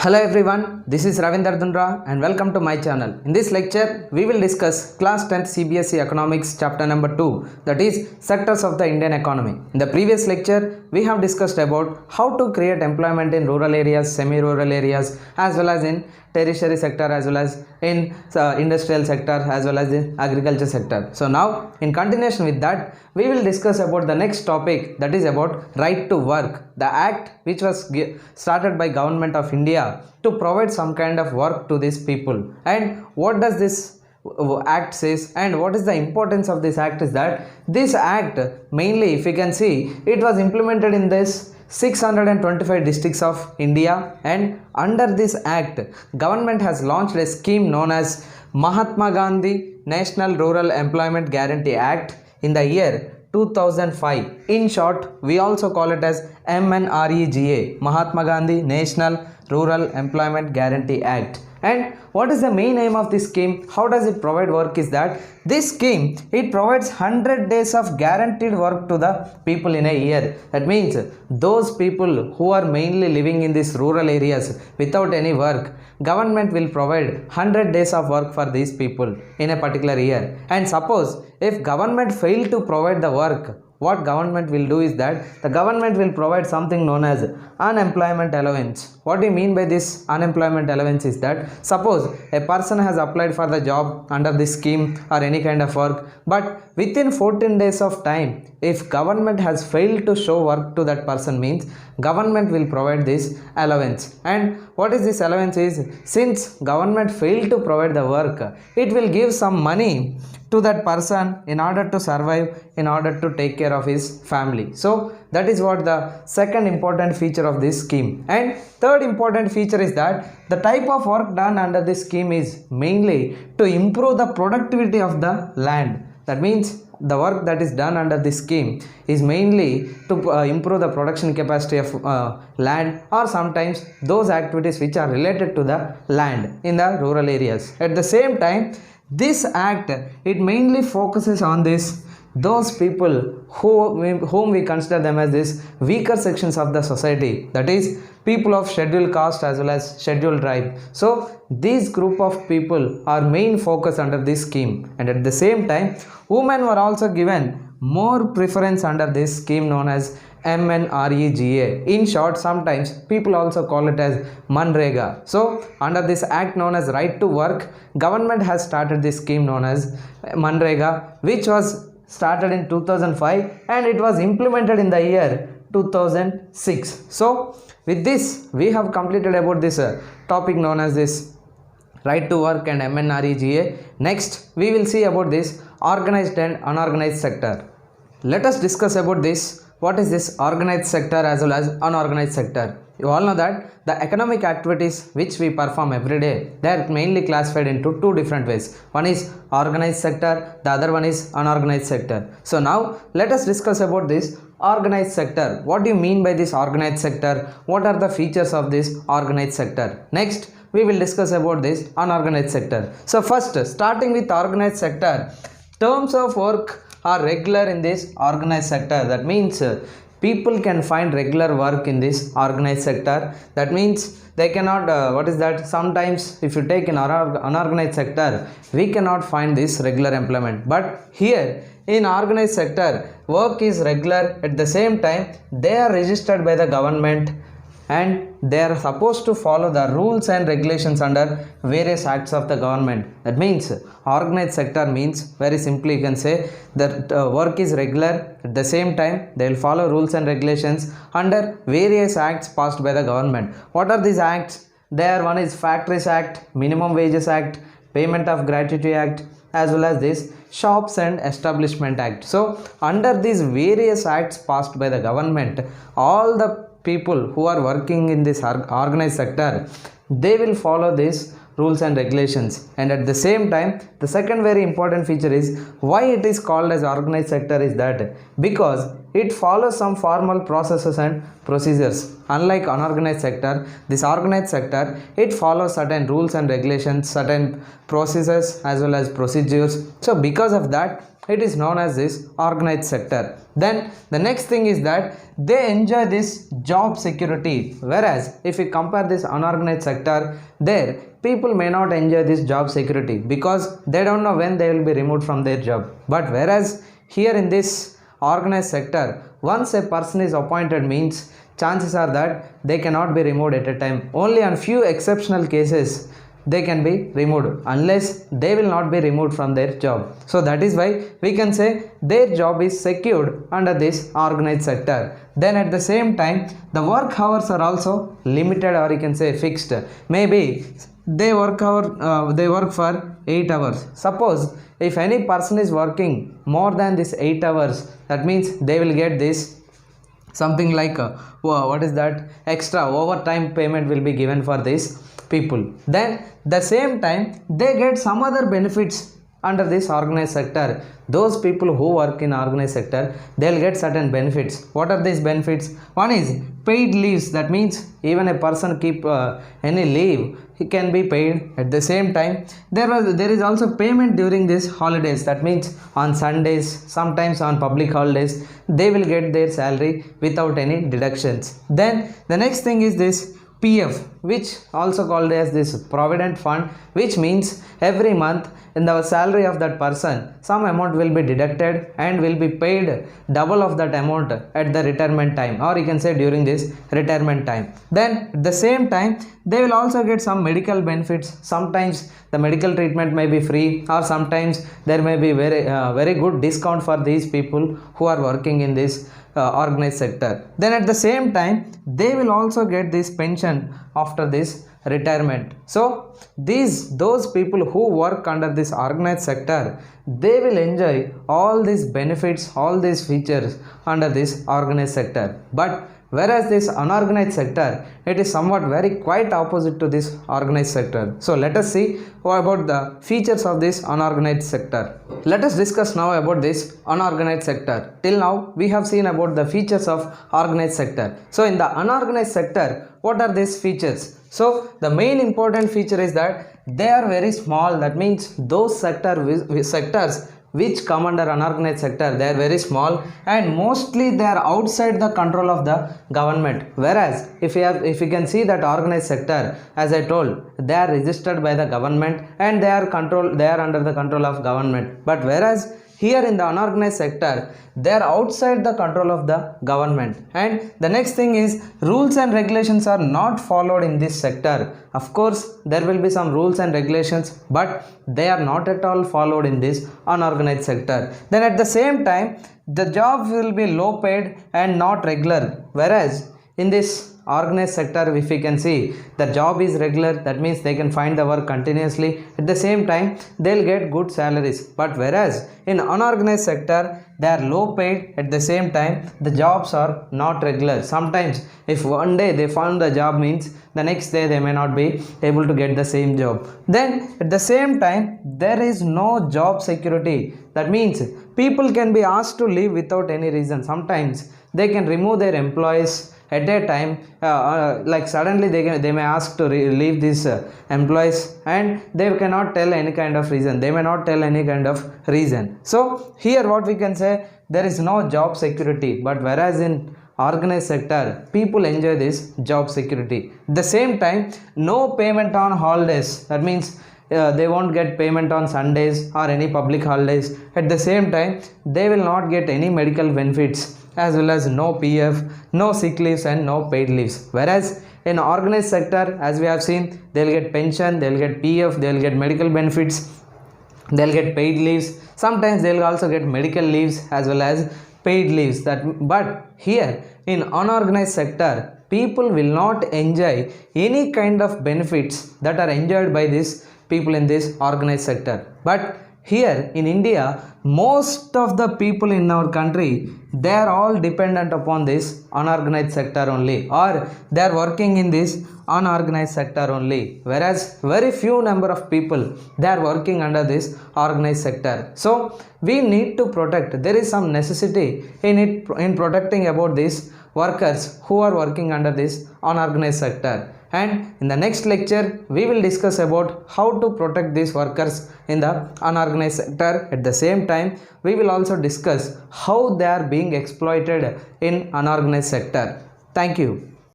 Hello everyone, this is Ravindra Dundra and welcome to my channel. In this lecture, we will discuss class 10th CBSE Economics chapter number 2, that is sectors of the Indian economy. In the previous lecture, we have discussed about how to create employment in rural areas, semi-rural areas, as well as in tertiary sector, as well as in industrial sector, as well as in agriculture sector. So now, in continuation with that, we will discuss about the next topic, that is about right to work, the act which was started by government of India to provide some kind of work to these people. And what does this act says, and what is the importance of this act is that this act mainly, if you can see, it was implemented in this 625 districts of India, and under this act government has launched a scheme known as Mahatma Gandhi National Rural Employment Guarantee Act in the year 2005. In short, we also call it as MNREGA, Mahatma Gandhi National Rural Employment Guarantee Act. And what is the main aim of this scheme? How does it provide work is that this scheme, it provides 100 days of guaranteed work to the people in a year. That means those people who are mainly living in these rural areas without any work, government will provide 100 days of work for these people in a particular year. And suppose if government fail to provide the work, what government will do is that the government will provide something known as unemployment allowance. What do you mean by this unemployment allowance is that suppose a person has applied for the job under this scheme or any kind of work, but within 14 days of time, if government has failed to show work to that person, means government will provide this allowance. And what is this allowance is, since government failed to provide the work, it will give some money to that person in order to survive, in order to take care of his family. So that is what the second important feature of this scheme. And third important feature is that the type of work done under this scheme is mainly to improve the productivity of the land. That means the work that is done under this scheme is mainly to improve the production capacity of land, or sometimes those activities which are related to the land in the rural areas. At the same time, this act, it mainly focuses on those people whom we consider them as this weaker sections of the society, that is people of scheduled caste as well as scheduled tribe. So these group of people are main focus under this scheme. And at the same time, women were also given more preference under this scheme known as MNREGA. In short, sometimes people also call it as Manrega. So under this act known as right to work, government has started this scheme known as Manrega, which was started in 2005 and it was implemented in the year 2006. So with this, we have completed about this topic known as this right to work and MNREGA. Next, we will see about this organized and unorganized sector. Let us discuss about this. What is this organized sector as well as unorganized sector? You all know that the economic activities which we perform every day, they are mainly classified into two different ways. One is organized sector, the other one is unorganized sector. So now let us discuss about this organized sector. What do you mean by this organized sector? What are the features of this organized sector? Next, we will discuss about this unorganized sector. So first, starting with organized sector, terms of work are regular in this organized sector. That means people can find regular work in this organized sector. That means they cannot, what is that, sometimes if you take in unorganized sector, we cannot find this regular employment. But here in organized sector, work is regular. At the same time, they are registered by the government and they are supposed to follow the rules and regulations under various acts of the government. That means organized sector means, very simply you can say that work is regular. At the same time, they will follow rules and regulations under various acts passed by the government. What are these acts? There one is Factories Act, Minimum Wages Act, Payment of Gratuity Act, as well as this Shops and Establishment Act. So under these various acts passed by the government, all the people who are working in this organized sector, they will follow these rules and regulations. And at the same time, the second very important feature is why it is called as organized sector is that because it follows some formal processes and procedures. Unlike unorganized sector, this organized sector, it follows certain rules and regulations, certain processes as well as procedures. So because of that, it is known as this organized sector. Then the next thing is that they enjoy this job security, whereas if we compare this unorganized sector, there people may not enjoy this job security because they don't know when they will be removed from their job. But whereas here in this organized sector, once a person is appointed means chances are that they cannot be removed at a time. Only on few exceptional cases they can be removed, unless they will not be removed from their job. So that is why we can say their job is secured under this organized sector. Then at the same time, the work hours are also limited, or you can say fixed. Maybe they work for 8 hours. Suppose if any person is working more than this 8 hours, that means they will get this something like what is that, extra overtime payment will be given for these people. Then the same time they get some other benefits under this organized sector. Those people who work in organized sector, they'll get certain benefits. What are these benefits? One is paid leaves. That means even a person keep any leave, he can be paid. At the same time, there is also payment during these holidays. That means on Sundays, sometimes on public holidays, they will get their salary without any deductions. Then the next thing is this PF, which also called as this provident fund, which means every month in the salary of that person, some amount will be deducted and will be paid double of that amount at the retirement time, or you can say during this retirement time. Then at the same time, they will also get some medical benefits. Sometimes the medical treatment may be free, or sometimes there may be very good discount for these people who are working in this organized sector. Then at the same time, they will also get this pension after this retirement. So those people who work under this organized sector, they will enjoy all these benefits, all these features under this organized sector. But whereas this unorganized sector, it is somewhat very quite opposite to this organized sector. So let us see about the features of this unorganized sector. Let us discuss now about this unorganized sector. Till now we have seen about the features of organized sector. So in the unorganized sector, what are these features? So the main important feature is that they are very small. That means those sectors which come under unorganized sector, they are very small, and mostly they are outside the control of the government. Whereas if you can see that organized sector, as I told, they are registered by the government and they are under the control of government. But whereas here in the unorganized sector, they are outside the control of the government. And the next thing is, rules and regulations are not followed in this sector. Of course, there will be some rules and regulations, but they are not at all followed in this unorganized sector. Then at the same time, the job will be low paid and not regular. Whereas in this organized sector, if we can see, the job is regular, that means they can find the work continuously. At the same time, they'll get good salaries. But whereas in unorganized sector, they are low paid, at the same time the jobs are not regular. Sometimes if one day they found the job means the next day they may not be able to get the same job. Then at the same time, there is no job security. That means people can be asked to leave without any reason. Sometimes they can remove their employees at a time, like suddenly they may ask to leave these employees, and they cannot tell any kind of reason. They may not tell any kind of reason. So here what we can say, there is no job security. But whereas in organized sector, people enjoy this job security. At the same time, no payment on holidays. That means they won't get payment on Sundays or any public holidays. At the same time, they will not get any medical benefits, as well as no PF, no sick leaves and no paid leaves. Whereas in organized sector, as we have seen, they'll get pension, they'll get PF, they'll get medical benefits, they'll get paid leaves. Sometimes they'll also get medical leaves as well as paid leaves. But here in unorganized sector, people will not enjoy any kind of benefits that are enjoyed by these people in this organized sector. But here in India, most of the people in our country, they are all dependent upon this unorganized sector only, or they are working in this unorganized sector only. Whereas very few number of people, they are working under this organized sector. So we need to protect. There is some necessity in protecting about this workers who are working under this unorganized sector. And in the next lecture, we will discuss about how to protect these workers in the unorganized sector. At the same time, we will also discuss how they are being exploited in unorganized sector. Thank you.